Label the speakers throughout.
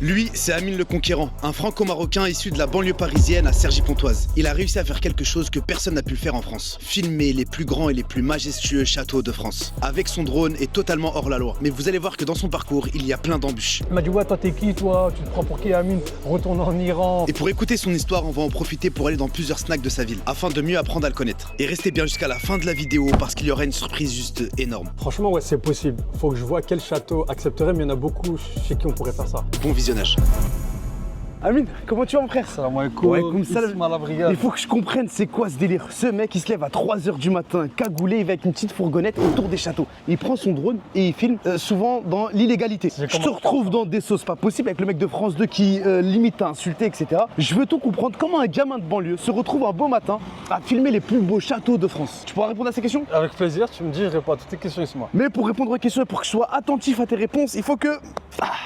Speaker 1: Lui, c'est Amine le Conquérant, un franco-marocain issu de la banlieue parisienne à Cergy-Pontoise. Il a réussi à faire quelque chose que personne n'a pu le faire en France. Filmer les plus grands et les plus majestueux châteaux de France. Avec son drone et totalement hors la loi. Mais vous allez voir que dans son parcours, il y a plein d'embûches.
Speaker 2: Il m'a dit ouais, toi t'es qui toi? Tu te prends pour qui Amine? Retourne en Iran.
Speaker 1: Et pour écouter son histoire, on va en profiter pour aller dans plusieurs snacks de sa ville, afin de mieux apprendre à le connaître. Et restez bien jusqu'à la fin de la vidéo parce qu'il y aura une surprise juste énorme.
Speaker 2: Franchement ouais, c'est possible. Faut que je vois quel château accepterait, mais il y en a beaucoup chez qui on pourrait faire ça.
Speaker 1: Bon visionnage.
Speaker 3: Amine, comment tu vas mon frère?
Speaker 2: Salam alaikum.
Speaker 3: Ouais, comme ça,
Speaker 2: Isma la brigade.
Speaker 3: il faut que je comprenne c'est quoi ce délire. Ce mec il se lève à 3h du matin, cagoulé, avec une petite fourgonnette autour des châteaux. Il prend son drone et il filme souvent dans l'illégalité. Je te retrouve dans des sauces pas possibles avec le mec de France 2 qui limite à insulter, etc. Je veux tout comprendre comment un gamin de banlieue se retrouve un beau matin à filmer les plus beaux châteaux de France. Tu pourras répondre à ces questions?
Speaker 2: Avec plaisir, tu me dis, je réponds à toutes tes questions Isma.
Speaker 3: Mais pour répondre aux questions et pour que je sois attentif à tes réponses, il faut que...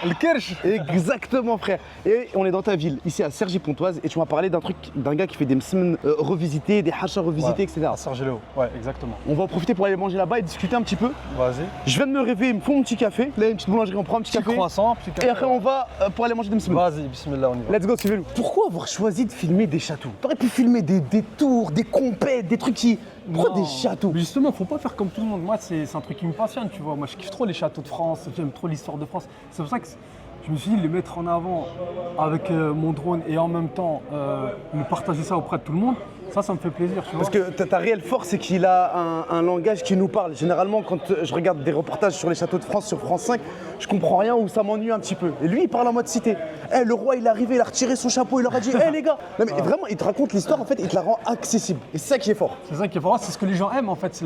Speaker 2: Le Kersh.
Speaker 3: Exactement frère. Et on est dans ta ville, ici à Cergy-Pontoise, et tu m'as parlé d'un truc, d'un gars qui fait des semaines revisitées, des hachas revisités, etc.
Speaker 2: À Sergi-le-Haut, ouais, exactement.
Speaker 3: On va en profiter pour aller manger là-bas et discuter un petit peu.
Speaker 2: Vas-y.
Speaker 3: Je viens de me réveiller, il me faut mon petit café. Là, il y a une petite boulangerie, on prend un petit café.
Speaker 2: Croissant, petit café.
Speaker 3: Et après, on va pour aller manger des msemen.
Speaker 2: Vas-y, bismillah, on y va.
Speaker 3: Let's go, suivez-nous. Pourquoi avoir choisi de filmer des châteaux? T'aurais pu filmer des tours, des compètes, des trucs qui... Pourquoi
Speaker 2: Non.
Speaker 3: des châteaux?
Speaker 2: Mais justement, faut pas faire comme tout le monde. Moi, c'est un truc qui me passionne, tu vois. Moi, je kiffe trop les châteaux de France, j'aime trop l'histoire de France. C'est pour ça que je me suis dit les mettre en avant avec mon drone et en même temps me partager ça auprès de tout le monde. Ça me fait plaisir, tu vois.
Speaker 3: Parce que ta réelle force, c'est qu'il a un langage qui nous parle. Généralement, quand je regarde des reportages sur les châteaux de France sur France 5, je comprends rien ou ça m'ennuie un petit peu. Et lui, il parle en mode cité. Eh, le roi, il est arrivé, il a retiré son chapeau, il leur a dit hé les gars. Non, mais vraiment, il te raconte l'histoire, en fait, il te la rend accessible. Et c'est ça qui est fort.
Speaker 2: C'est ça qui est fort, c'est ce que les gens aiment en fait.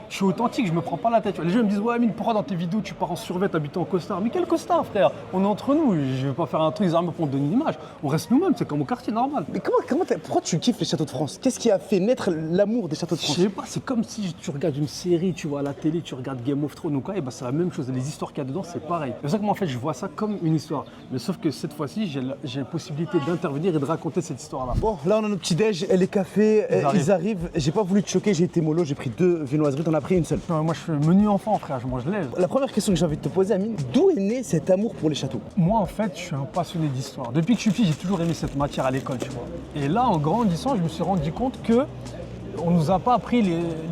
Speaker 2: Je suis authentique, je me prends pas la tête. Les gens me disent ouais Amine, pourquoi dans tes vidéos tu pars en survêt habitant en costard? Mais quel costard frère? On est entre nous, je vais pas faire un truc, ils arrivent pour me donner une image. On reste nous-mêmes, c'est comme au quartier normal.
Speaker 3: Mais pourquoi tu kiffes les châteaux de France? Qu'est-ce qui a fait naître l'amour des châteaux de
Speaker 2: Je
Speaker 3: France?
Speaker 2: sais pas, c'est comme si tu regardes une série, tu vois à la télé, tu regardes Game of Thrones ou quoi, et bah c'est la même chose. Les histoires qu'il y a dedans, c'est pareil. C'est pour ça que moi en fait je vois ça comme une histoire. Mais sauf que cette fois-ci, j'ai la possibilité d'intervenir et de raconter cette histoire-là.
Speaker 3: Bon, là on a nos petits déj, les cafés, ils arrivent. J'ai pas voulu te choquer, j'ai été mollo, j'ai pris 2 viennoiseries, t'en as pris une seule.
Speaker 2: Non, moi je suis menu enfant frère, je mange lèvres.
Speaker 3: La première question que j'ai envie de te poser, Amine, d'où est né cet amour pour les châteaux?
Speaker 2: Moi, en fait, je suis un passionné d'histoire. Depuis que je suis petit, j'ai toujours aimé cette matière à l'école, tu vois. Et là, en grandissant, je me suis rendu compte que on nous a pas appris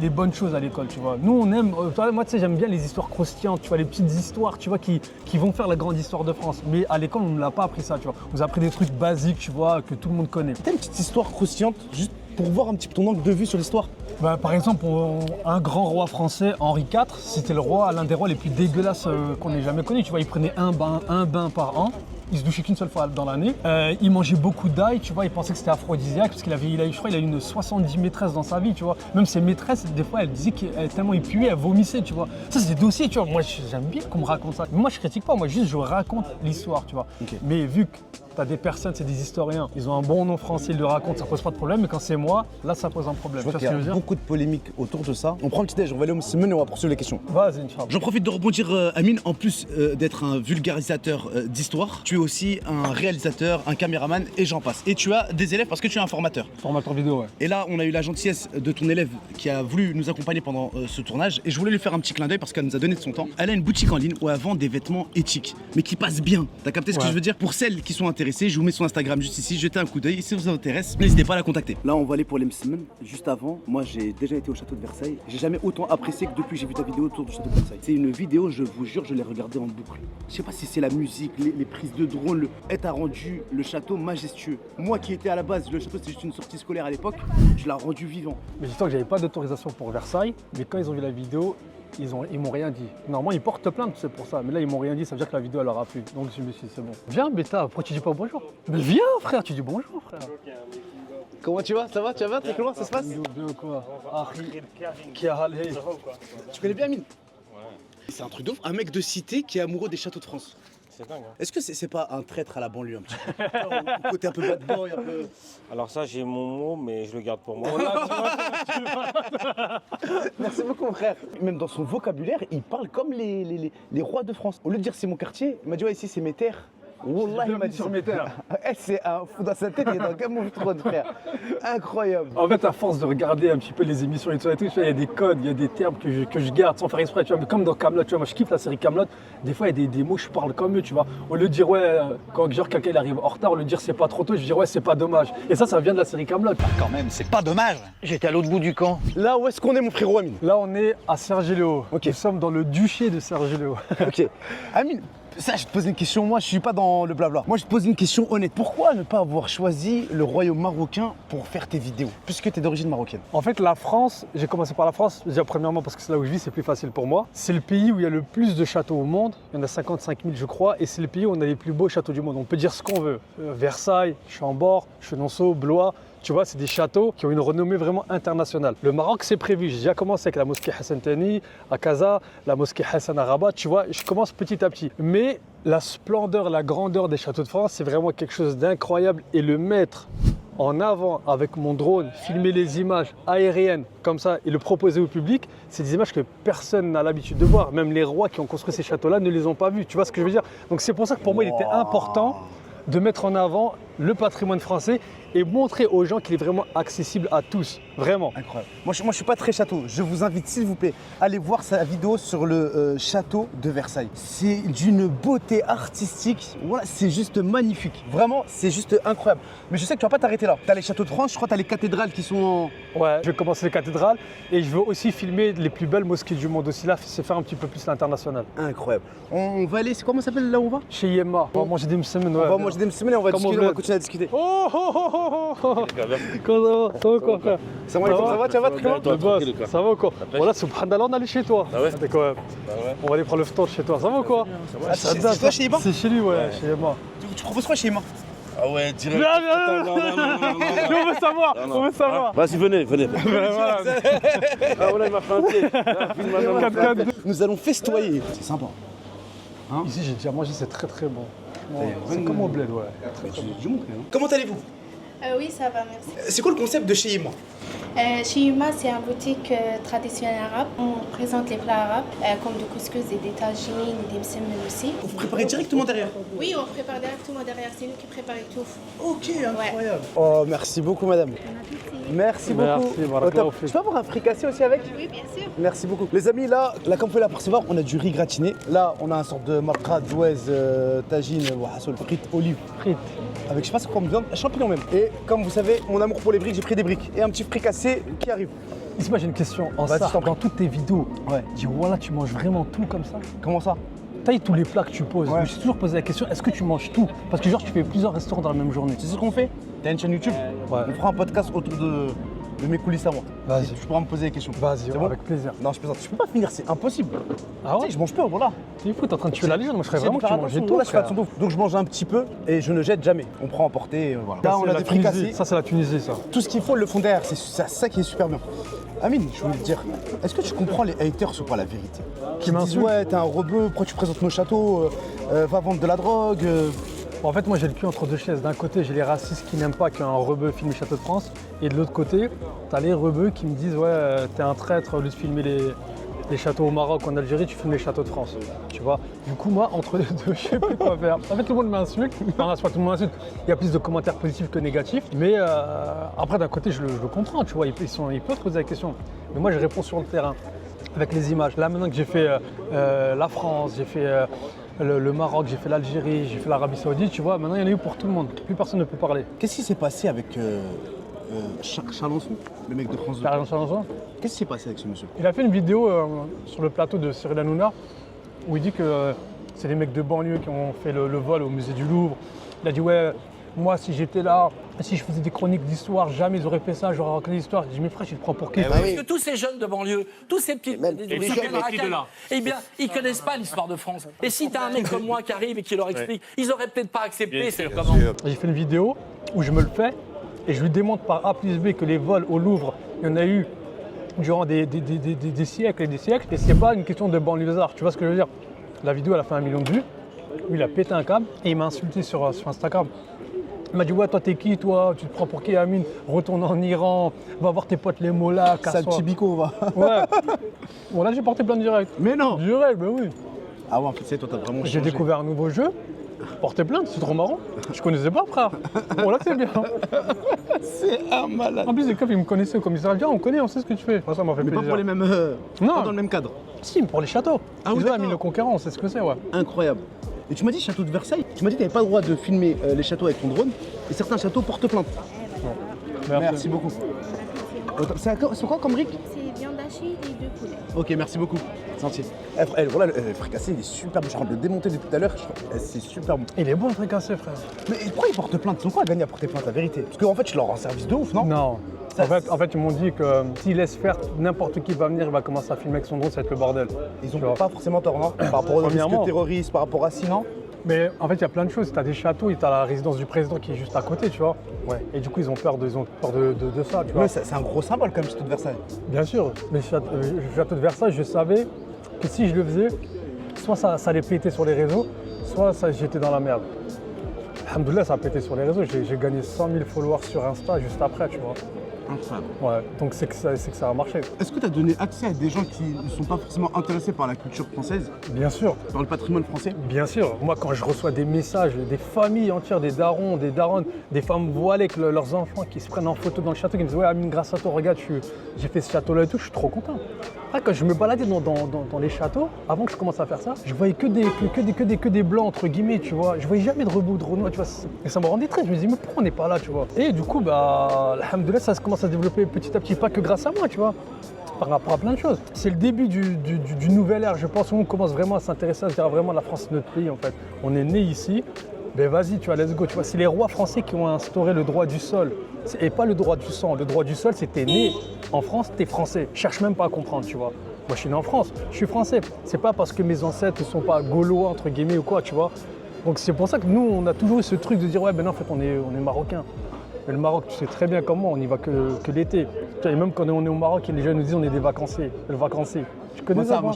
Speaker 2: les bonnes choses à l'école, tu vois. Nous, on aime, moi, tu sais, j'aime bien les histoires croustillantes, tu vois, les petites histoires, tu vois, qui vont faire la grande histoire de France. Mais à l'école, on ne l'a pas appris ça, tu vois. On nous a appris des trucs basiques, tu vois, que tout le monde connaît.
Speaker 3: T'as une petite histoire croustillante, juste pour voir un petit peu ton angle de vue sur l'histoire?
Speaker 2: Bah, par exemple, un grand roi français, Henri IV, c'était l'un des rois les plus dégueulasses qu'on ait jamais connu. Tu vois, il prenait un bain par an. Il se douchait qu'une seule fois dans l'année. Il mangeait beaucoup d'ail, tu vois. Il pensait que c'était aphrodisiaque parce qu'il je crois, il a eu une 70 maîtresses dans sa vie, tu vois. Même ses maîtresses, des fois, elles disaient que tellement il puait, elles vomissaient, tu vois. Ça, c'est des dossiers, tu vois. Moi, j'aime bien qu'on me raconte ça. Mais moi, je critique pas. Moi, juste, je raconte l'histoire, tu vois.
Speaker 3: Okay.
Speaker 2: Mais vu que t'as des personnes, c'est des historiens, ils ont un bon nom français, ils le racontent, ça pose pas de problème. Mais quand c'est moi, là, ça pose un problème.
Speaker 3: Je vois qu'il y a beaucoup de polémiques autour de ça. On prend le petit déj, on va aller au Msemen et on va poursuivre les questions.
Speaker 2: Vas-y, Inch'Allah.
Speaker 1: J'en profite de rebondir, Amine. En plus d'être un vulgarisateur d'histoire, tu es aussi un réalisateur, un caméraman et j'en passe. Et tu as des élèves parce que tu es un formateur.
Speaker 2: Formateur vidéo, ouais.
Speaker 1: Et là, on a eu la gentillesse de ton élève qui a voulu nous accompagner pendant ce tournage. Et je voulais lui faire un petit clin d'œil parce qu'elle nous a donné de son temps. Elle a une boutique en ligne où elle vend des vêtements éthiques, mais qui passent bien. T'as capté ce que je veux dire? Pour celles qui sont intéressées, je vous mets son Instagram juste ici. Jetez un coup d'œil. Si ça vous intéresse, n'hésitez pas à la contacter.
Speaker 3: Là, on va aller pour les Msemen. Juste avant, moi, j'ai déjà été au château de Versailles. J'ai jamais autant apprécié que depuis que j'ai vu ta vidéo autour du château de Versailles. C'est une vidéo, je vous jure, je l'ai regardée en boucle. Je sais pas si c'est la musique, les prises de drone, elle t'a rendu le château majestueux. Moi qui étais à la base, le château c'était juste une sortie scolaire à l'époque, je l'ai rendu vivant.
Speaker 2: Mais dis-toi que j'avais pas d'autorisation pour Versailles, mais quand ils ont vu la vidéo, ils m'ont rien dit. Normalement, ils portent plainte, c'est pour ça. Mais là, ils m'ont rien dit, ça veut dire que la vidéo, elle leur a plu. Donc, je me suis dit, c'est bon. Viens, Beta, pourquoi tu dis pas bonjour? Mais viens, frère, tu dis bonjour, frère.
Speaker 3: Comment tu vas? Ça va? Tu vas bien? T'es comment ça se passe?
Speaker 2: Bien quoi?
Speaker 3: Tu connais bien Amine? Ouais. C'est un truc de ouf, un mec de cité qui est amoureux des châteaux de France.
Speaker 4: C'est dingue. Hein.
Speaker 3: Est-ce que c'est pas un traître à la banlieue un petit peu? Un côté un peu bad boy, un peu...
Speaker 4: Alors ça, j'ai mon mot, mais je le garde pour moi.
Speaker 3: Merci beaucoup frère. Même dans son vocabulaire, il parle comme les rois de France. Au lieu de dire c'est mon quartier, il m'a dit ouais ici c'est mes terres. Wallah, il m'a dit. Eh, c'est un fou dans sa tête, il est dans Game of Thrones, frère. Incroyable.
Speaker 2: En fait, à force de regarder un petit peu les émissions et tout, tu vois, il y a des codes, il y a des termes que je garde sans faire exprès, tu vois. Mais comme dans Kaamelott, tu vois, moi je kiffe la série Kaamelott. Des fois, il y a des mots, je parle comme eux, tu vois. Au lieu de dire, ouais, quand genre, quelqu'un il arrive en retard, au lieu de dire c'est pas trop tôt, je dis, ouais, c'est pas dommage. Et ça vient de la série Kaamelott.
Speaker 5: Quand même, c'est pas dommage.
Speaker 6: J'étais à l'autre bout du camp.
Speaker 3: Là, où est-ce qu'on est, mon frérot Amine?
Speaker 2: Là, on est à Sergi-Léo.
Speaker 3: Ok.
Speaker 2: Nous sommes dans le duché de Sergi-Léo.
Speaker 3: Ok. Amine, ça, je te pose une question. Moi, je suis pas dans le blabla. Moi, je te pose une question honnête. Pourquoi ne pas avoir choisi le royaume marocain pour faire tes vidéos, puisque tu es d'origine marocaine?
Speaker 2: En fait, la France, j'ai commencé par la France, déjà premièrement parce que c'est là où je vis, c'est plus facile pour moi. C'est le pays où il y a le plus de châteaux au monde, il y en a 55 000 je crois, et c'est le pays où on a les plus beaux châteaux du monde. On peut dire ce qu'on veut. Versailles, Chambord, Chenonceau, Blois, tu vois, c'est des châteaux qui ont une renommée vraiment internationale. Le Maroc, c'est prévu. J'ai déjà commencé avec la mosquée Hassan Thani à Casa, la mosquée Hassan à Rabat, tu vois, je commence petit à petit. Mais la splendeur, la grandeur des châteaux de France, c'est vraiment quelque chose d'incroyable, et le mettre en avant avec mon drone, filmer les images aériennes comme ça et le proposer au public, c'est des images que personne n'a l'habitude de voir. Même les rois qui ont construit ces châteaux-là ne les ont pas vus. Tu vois ce que je veux dire? Donc c'est pour ça que pour moi, il était important de mettre en avant le patrimoine français et montrer aux gens qu'il est vraiment accessible à tous, vraiment.
Speaker 3: Incroyable. Moi, je suis pas très château. Je vous invite, s'il vous plaît, à aller voir sa vidéo sur le château de Versailles. C'est d'une beauté artistique. Voilà, c'est juste magnifique. Vraiment, c'est juste incroyable. Mais je sais que tu vas pas t'arrêter là. Tu as les châteaux de France, je crois que tu as les cathédrales qui sont
Speaker 2: Ouais, je vais commencer les cathédrales et je veux aussi filmer les plus belles mosquées du monde aussi. Là, c'est faire un petit peu plus l'international.
Speaker 3: incroybles. On va aller, c'est comment ça s'appelle là où on va?
Speaker 2: Chez Yemma, on va manger des msemen. Ouais,
Speaker 3: On va manger des semaines et on va
Speaker 2: Comme
Speaker 3: discuter,
Speaker 2: au
Speaker 3: on va
Speaker 2: bled.
Speaker 3: continuer à discuter.
Speaker 2: Oh, oh, oh, oh, oh. Comment ça va? Ça va quoi, frère?
Speaker 3: Ça va, tu vas très bien?
Speaker 2: Le boss, ça va ou quoi? Voilà, subhanallah, on est allé chez toi.
Speaker 4: Ah ouais?
Speaker 2: Quand même. On va aller prendre le fton chez toi. Ça va ou quoi?
Speaker 3: Ah, c'est toi chez Yemma?
Speaker 2: C'est chez lui, ouais, chez Yemma.
Speaker 3: Tu proposes quoi chez Yemma?
Speaker 5: Ah ouais, direct.
Speaker 2: Viens, viens, on veut savoir, on veut savoir.
Speaker 5: Vas-y, venez.
Speaker 2: Voilà.
Speaker 5: Ah voilà, il m'a fait un pied. Ah, filme-moi, il m'a fait un pied.
Speaker 3: Nous allons festoyer. C'est sympa.
Speaker 2: Ici, j'ai déjà mangé, c'est très très bon. C'est comme au bled, ouais.
Speaker 3: Comment allez-vous?
Speaker 7: Oui, ça va, merci.
Speaker 3: C'est quoi le concept de chez Yemma?
Speaker 7: Chez Yuma, c'est une boutique traditionnelle arabe. On présente les plats arabes, comme du couscous et des tagines et des msemen aussi.
Speaker 3: Vous préparez directement derrière?
Speaker 7: Oui, on prépare directement derrière. C'est nous qui préparons tout.
Speaker 3: Ok, incroyable. Oh, merci beaucoup, madame. Merci beaucoup.
Speaker 2: Merci, voilà,
Speaker 3: Au top.
Speaker 2: au fait.
Speaker 3: Je peux avoir un fricassé aussi avec?
Speaker 7: Oui, bien sûr.
Speaker 3: Merci beaucoup. Les amis, là, comme vous pouvez l'apercevoir, on a du riz gratiné. Là, on a un sorte de makrad, douez, tagine, wahassoul, frites, olives.
Speaker 2: Frites.
Speaker 3: Avec, je sais pas c'est quoi, champignons même. Et comme vous savez, mon amour pour les briques, j'ai pris des briques. Et un petit fricassé qui arrive.
Speaker 2: Ici, moi j'ai une question. En
Speaker 3: Vas-y,
Speaker 2: ça,
Speaker 3: je t'en prie.
Speaker 2: dans toutes tes vidéos,
Speaker 3: Ouais.
Speaker 2: dis voilà, tu manges vraiment tout comme ça?
Speaker 3: Comment ça?
Speaker 2: Taille tous les plats que tu poses.
Speaker 3: Ouais.
Speaker 2: Je me suis toujours posé la question, est-ce que tu manges tout? Parce que genre, tu fais plusieurs restaurants dans la même journée.
Speaker 3: Tu sais ce qu'on fait? T'as une chaîne YouTube?
Speaker 2: Ouais.
Speaker 3: On fera un podcast autour de mes coulisses à moi.
Speaker 2: Vas-y.
Speaker 3: Tu pourras me poser des questions.
Speaker 2: Vas-y,
Speaker 3: C'est bon?
Speaker 2: avec plaisir.
Speaker 3: Non, je plaisante. Je peux pas finir, c'est impossible.
Speaker 2: Ah ouais?
Speaker 3: Tu sais, je mange peu, voilà.
Speaker 2: T'es fou, t'es en train de tuer la légende. Moi, je ferais vraiment que tu mangeais tout.
Speaker 3: Voilà, je fais
Speaker 2: frère.
Speaker 3: attention de ouf. Donc je mange un petit peu et je ne jette jamais. On prend à portée, voilà. Là,
Speaker 2: Ça,
Speaker 3: on
Speaker 2: c'est
Speaker 3: a
Speaker 2: la
Speaker 3: des
Speaker 2: Tunisie.
Speaker 3: fricassés.
Speaker 2: Ça, c'est la Tunisie, ça.
Speaker 3: Tout ce qu'il faut, ils le font derrière. C'est ça qui est super bien. Amine, je voulais te dire, est-ce que tu comprends les haters ou pas la vérité? Qui me disent,
Speaker 2: m'insultent.
Speaker 3: ouais, t'es un rebeu, pourquoi tu présentes nos châteaux, va vendre de la drogue.
Speaker 2: En fait, moi, j'ai le cul entre deux chaises. D'un côté, j'ai les racistes qui n'aiment pas qu'un rebeu filme les châteaux de France. Et de l'autre côté, t'as les rebeux qui me disent, ouais, t'es un traître, au lieu de filmer les châteaux au Maroc, en Algérie, tu filmes les châteaux de France. Tu vois? Du coup, moi, entre les deux, je sais plus quoi faire. En fait, tout le monde m'insulte. Enfin, c'est pas tout le monde m'insulte. Il y a plus de commentaires positifs que négatifs. Mais après, d'un côté, je le comprends, tu vois. Ils peuvent poser la question. Mais moi, je réponds sur le terrain, avec les images. Là, maintenant que j'ai fait la France, j'ai fait le Maroc, j'ai fait l'Algérie, j'ai fait l'Arabie Saoudite, tu vois, maintenant il y en a eu pour tout le monde. Plus personne ne peut parler.
Speaker 3: Qu'est-ce qui s'est passé avec Chalençon, le mec de France 2?
Speaker 2: Par exemple,
Speaker 3: Qu'est-ce qui s'est passé avec ce monsieur?
Speaker 2: il a fait une vidéo sur le plateau de Cyril Hanouna où il dit que c'est les mecs de banlieue qui ont fait le vol au musée du Louvre. Il a dit ouais, moi si j'étais là, si je faisais des chroniques d'histoire, jamais ils auraient fait ça, j'aurais raconté l'histoire. J'ai dit mais frère, je te prends pour qui?
Speaker 6: Parce que tous ces jeunes de banlieue, tous ces petits eh bien, ils connaissent pas l'histoire de France. Et si t'as un mec comme moi qui arrive et qui leur explique, ils auraient peut-être pas accepté. C'est comment?
Speaker 2: J'ai fait une vidéo où je me le fais et je lui démontre par A plus B que les vols au Louvre, il y en a eu durant des siècles et des siècles. Et c'est pas une question de banlieusard, tu vois ce que je veux dire? La vidéo, elle a fait 1 million de vues. Lui, il a pété un câble et il m'a insulté sur Instagram. Il m'a dit ouais, toi t'es qui, toi? Tu te prends pour qui, Amine? Retourne en Iran, va voir tes potes les mollahs,
Speaker 3: Sale
Speaker 2: casse-toi.
Speaker 3: petit bico, va.
Speaker 2: Ouais. Bon là j'ai porté plainte direct.
Speaker 3: Mais non.
Speaker 2: Direct, ben oui.
Speaker 3: Ah ouais, en fait, c'est toi, t'as vraiment
Speaker 2: J'ai
Speaker 3: changé.
Speaker 2: découvert un nouveau jeu Porter plainte, c'est trop marrant. Je connaissais pas, frère. Bon, là, c'est bien.
Speaker 1: C'est un malade.
Speaker 2: En plus, les cops, ils me connaissaient au commissariat. Ils disaient, on connaît, on sait ce que tu fais. Moi, ça m'a fait
Speaker 1: Mais
Speaker 2: plaisir.
Speaker 1: pas pour les mêmes.
Speaker 2: Non.
Speaker 1: Pas dans le même cadre.
Speaker 2: Si, pour les châteaux.
Speaker 1: Ah oui,
Speaker 2: Ils ont
Speaker 1: d'accord.
Speaker 2: mis le conquérant, on sait ce que c'est, ouais.
Speaker 1: Incroyable. Et tu m'as dit château de Versailles. Tu m'as dit que tu n'avais pas le droit de filmer les châteaux avec ton drone. Et certains châteaux portent plainte. Merci beaucoup. C'est quoi comme brique?
Speaker 7: C'est viande hachée et 2 poulets.
Speaker 1: Ok, merci beaucoup. C'est gentil. Voilà, le fricassé, il est super bon. Je suis en train de le démonter depuis tout à l'heure. C'est super bon.
Speaker 2: Il est bon, le fricassé, frère.
Speaker 1: Mais pourquoi ils portent plainte? Ils ont quoi à gagner à porter plainte, la vérité? Parce qu'en fait, je leur rends service de ouf, non?
Speaker 2: Non.
Speaker 1: Ça,
Speaker 2: En fait, ils m'ont dit que s'ils laissent faire, n'importe qui va venir, il va commencer à filmer avec son drone, ça va être le bordel.
Speaker 1: Ils
Speaker 2: Tu
Speaker 1: ont
Speaker 2: vois.
Speaker 1: pas forcément tort, non? Par rapport au risque
Speaker 2: Premièrement.
Speaker 1: terroriste, par rapport à sinon.
Speaker 2: Mais en fait, il y a plein de choses. Tu as des châteaux et tu as la résidence du président qui est juste à côté, tu vois.
Speaker 1: Ouais.
Speaker 2: Et du coup, ils ont peur de ça, tu vois.
Speaker 1: Ouais, c'est un gros symbole comme château de Versailles.
Speaker 2: Bien sûr, mais le château de Versailles, je savais que si je le faisais, soit ça allait péter sur les réseaux, soit j'étais dans la merde. Alhamdoulilah, ça a pété sur les réseaux. J'ai gagné 100 000 followers sur Insta juste après, tu vois.
Speaker 1: Incroyable.
Speaker 2: Ouais, donc c'est que ça a marché.
Speaker 1: Est-ce que tu as donné accès à des gens qui ne sont pas forcément intéressés par la culture française,
Speaker 2: Bien sûr,
Speaker 1: par le patrimoine français?
Speaker 2: bien sûr. Moi, quand je reçois des messages, des familles entières, des darons, des daronnes, des femmes voilées avec leurs enfants qui se prennent en photo dans le château, qui me disent « Ouais, Amine, grâce à toi, regarde, j'ai fait ce château-là et tout, je suis trop content. » Quand je me baladais dans les châteaux, avant que je commence à faire ça, je voyais que des blancs, entre guillemets, tu vois. Je voyais jamais de rebou, de renois, tu vois. Et ça me rendait triste. Je me disais, mais pourquoi on n'est pas là, tu vois. Et du coup, alhamdoulilah, ça commence à se développer petit à petit, pas que grâce à moi, tu vois. Par rapport à plein de choses. C'est le début du nouvel ère, je pense, où on commence vraiment à s'intéresser, à se dire vraiment la France, c'est notre pays, en fait. On est né ici, ben vas-y, tu vois, let's go. Tu vois, c'est les rois français qui ont instauré le droit du sol. Et pas le droit du sang. Le droit du sol, c'est t'es né en France, t'es français. Cherche même pas à comprendre, tu vois. Moi, je suis né en France, je suis français. C'est pas parce que mes ancêtres ne sont pas gaulois, entre guillemets, ou quoi, tu vois. Donc c'est pour ça que nous, on a toujours eu ce truc de dire, ouais, ben non, en fait, on est marocain. Mais le Maroc, tu sais très bien comment, on n'y va que l'été. Et même quand on est au Maroc, les gens nous disent on est des vacanciers, le vacancier. Tu connais ça,
Speaker 1: moi,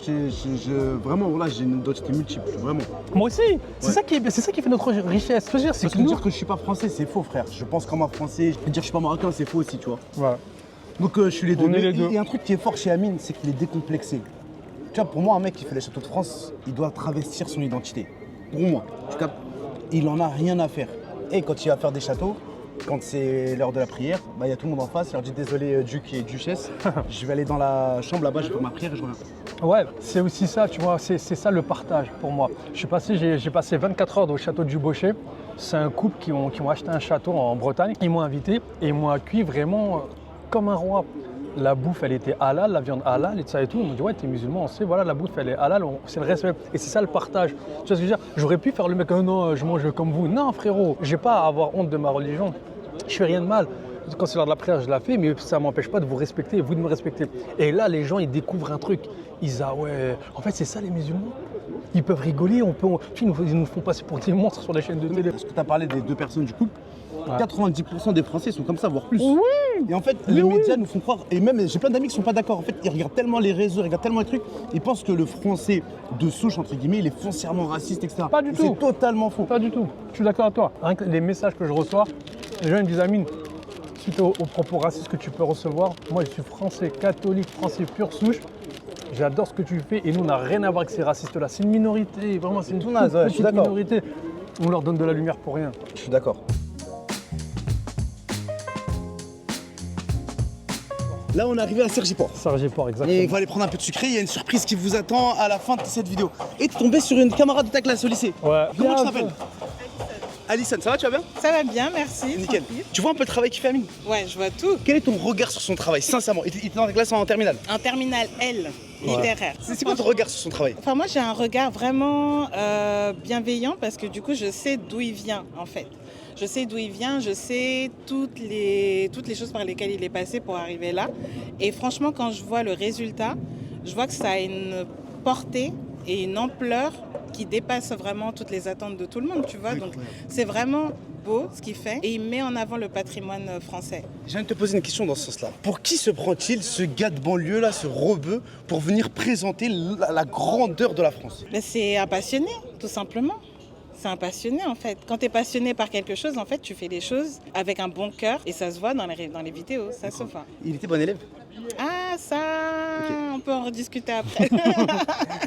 Speaker 1: vraiment, voilà, j'ai une identité multiple, vraiment.
Speaker 2: Moi aussi, c'est ça qui fait notre richesse. C'est
Speaker 1: Parce
Speaker 2: que
Speaker 1: que dire que je suis pas français, c'est faux, frère. Je pense comme un français. Dire que je suis pas marocain, c'est faux aussi, tu vois.
Speaker 2: Ouais.
Speaker 1: Donc je suis les deux.
Speaker 2: On est
Speaker 1: Mais
Speaker 2: les deux.
Speaker 1: il y a un truc qui est fort chez Amine, c'est qu'il est décomplexé. Tu vois, pour moi, un mec qui fait les châteaux de France, il doit travestir son identité. Pour moi, tu captes, il en a rien à faire. Et quand il va faire des châteaux, quand c'est l'heure de la prière, il y a tout le monde en face, il leur dit désolé duc et duchesse, je vais aller dans la chambre là-bas, je vais faire ma prière et je reviens.
Speaker 2: Ouais, c'est aussi ça, tu vois, c'est ça le partage pour moi. J'ai passé 24 heures au château du Bochet. C'est un couple qui ont acheté un château en Bretagne. Ils m'ont invité et ils m'ont accueilli vraiment comme un roi. La bouffe, elle était halal, la viande halal et tout ça et tout. Ils m'ont dit, ouais, t'es musulman, on sait, voilà, la bouffe, elle est halal, c'est le respect. Et c'est ça le partage. Tu vois ce que je veux dire? J'aurais pu faire le mec, non, je mange comme vous. Non, frérot, j'ai pas à avoir honte de ma religion. Je fais rien de mal. Quand c'est l'heure de la prière, je la fais, mais ça ne m'empêche pas de vous respecter et vous de me respecter. Et là, les gens, ils découvrent un truc. Ils disent, ah ouais, en fait, c'est ça les musulmans. Ils peuvent rigoler, ils nous font passer pour des monstres sur les chaînes de télé.
Speaker 1: Parce que tu as parlé des deux personnes du couple,
Speaker 2: Ouais.
Speaker 1: 90% des Français sont comme ça, voire plus.
Speaker 2: Oui.
Speaker 1: Et en fait, les médias nous font croire, et même j'ai plein d'amis qui sont pas d'accord, en fait, ils regardent tellement les réseaux, ils regardent tellement les trucs, ils pensent que le français de souche, entre guillemets, il est foncièrement raciste, etc.
Speaker 2: Pas du tout.
Speaker 1: C'est totalement faux.
Speaker 2: Pas du tout. Je suis d'accord avec toi. Rien que les messages que je reçois, les gens ils me disent, Amine, suite aux propos racistes que tu peux recevoir, moi je suis français, catholique, français pure souche. J'adore ce que tu fais et nous on n'a rien à voir avec ces racistes-là. C'est une minorité, vraiment c'est une toute
Speaker 1: naze, ouais, je suis
Speaker 2: petite
Speaker 1: d'accord.
Speaker 2: minorité. On leur donne de la lumière pour rien.
Speaker 1: Je suis d'accord. Là, on est arrivé à Cergy-Port.
Speaker 2: Sergi-Port, exactement.
Speaker 1: Et il faut aller prendre un peu de sucré, il y a une surprise qui vous attend à la fin de cette vidéo. Et tu es tombé sur une camarade de ta classe au lycée.
Speaker 2: Ouais.
Speaker 1: Comment tu t'appelles? Alison, ça va, tu vas bien?
Speaker 8: Ça va bien, merci.
Speaker 1: Nickel.
Speaker 8: tranquille.
Speaker 1: Tu vois un peu le travail qu'il fait Amine?
Speaker 8: Ouais, je vois tout.
Speaker 1: Quel est ton regard sur son travail, sincèrement? Il était dans ta classe en terminale.
Speaker 8: Un terminal L, littéraire.
Speaker 1: C'est quoi ton regard sur son travail?
Speaker 8: Enfin, moi, j'ai un regard vraiment bienveillant parce que du coup, je sais d'où il vient, en fait. Je sais d'où il vient, je sais toutes les choses par lesquelles il est passé pour arriver là. Et franchement, quand je vois le résultat, je vois que ça a une portée et une ampleur qui dépasse vraiment toutes les attentes de tout le monde, tu vois. Donc, c'est vraiment beau ce qu'il fait et il met en avant le patrimoine français.
Speaker 1: J'ai envie de te poser une question dans ce sens-là. Pour qui se prend-il, ce gars de banlieue là, ce rebeu, pour venir présenter la grandeur de la France?
Speaker 8: Ben, c'est un passionné, tout simplement. C'est un passionné en fait. Quand tu es passionné par quelque chose, en fait, tu fais les choses avec un bon cœur et ça se voit dans les vidéos, ça se voit.
Speaker 1: Il était bon élève?
Speaker 8: Ah, ça, on peut en rediscuter après.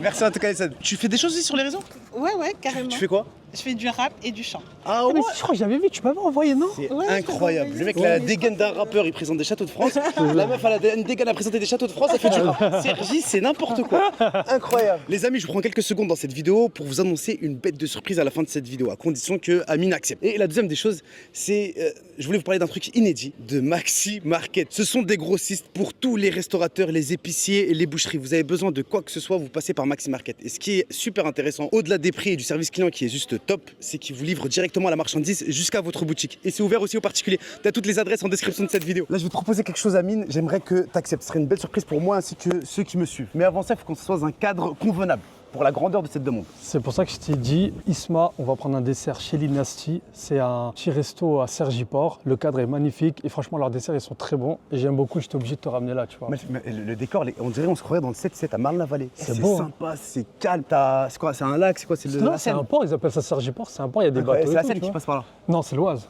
Speaker 3: Merci en tout cas, Alessandre. Tu fais des choses aussi sur les réseaux?
Speaker 8: Ouais, carrément.
Speaker 3: Tu fais quoi?
Speaker 8: Je fais du rap et du chant.
Speaker 3: Ah ouais,
Speaker 2: Mais je crois que j'avais vu, tu m'avais envoyé, non?
Speaker 3: c'est
Speaker 8: Ouais,
Speaker 3: incroyable.
Speaker 8: je
Speaker 3: Le mec,
Speaker 8: peux
Speaker 3: il a la
Speaker 8: envoyer.
Speaker 3: dégaine d'un rappeur, il présente des châteaux de France. La meuf, elle a une dégaine à présenter des châteaux de France, elle fait du rap. Sergi, c'est n'importe quoi. Incroyable. Les amis, je vous prends quelques secondes dans cette vidéo pour vous annoncer une bête de surprise à la fin de cette vidéo, à condition que Amine accepte. Et la deuxième des choses, c'est, je voulais vous parler d'un truc inédit, de Maxi Market. Ce sont des grossistes pour tous les restaurateurs, les épiciers et les boucheries. Vous avez besoin de quoi que ce soit, vous passez par Maxi Market. Et ce qui est super intéressant, au-delà des prix et du service client qui est juste top, c'est qu'ils vous livrent directement la marchandise jusqu'à votre boutique. Et c'est ouvert aussi aux particuliers. Tu as toutes les adresses en description de cette vidéo. Là, je vais te proposer quelque chose, Amine. J'aimerais que tu acceptes. Ce serait une belle surprise pour moi ainsi que ceux qui me suivent. Mais avant ça, il faut qu'on soit dans un cadre convenable pour la grandeur de cette demande.
Speaker 2: C'est pour ça que je t'ai dit, Isma, on va prendre un dessert chez Linasti. C'est un petit resto à Cergy-Port. Le cadre est magnifique et franchement, leurs desserts, ils sont très bons. Et j'aime beaucoup, j'étais obligé de te ramener là, tu vois.
Speaker 3: Mais le décor, on dirait on se croirait dans le 7-7 à Marne-la-Vallée.
Speaker 2: C'est beau, hein.
Speaker 3: sympa, c'est calme. C'est quoi? C'est un lac? C'est quoi? C'est
Speaker 2: Non,
Speaker 3: la
Speaker 2: c'est
Speaker 3: Seine?
Speaker 2: un port, ils appellent ça Cergy-Port. C'est un port, il y a des
Speaker 3: Ouais,
Speaker 2: bateaux.
Speaker 3: c'est
Speaker 2: et
Speaker 3: la
Speaker 2: tout,
Speaker 3: Seine
Speaker 2: tu
Speaker 3: qui
Speaker 2: vois.
Speaker 3: passe par là.
Speaker 2: Non, c'est l'Oise.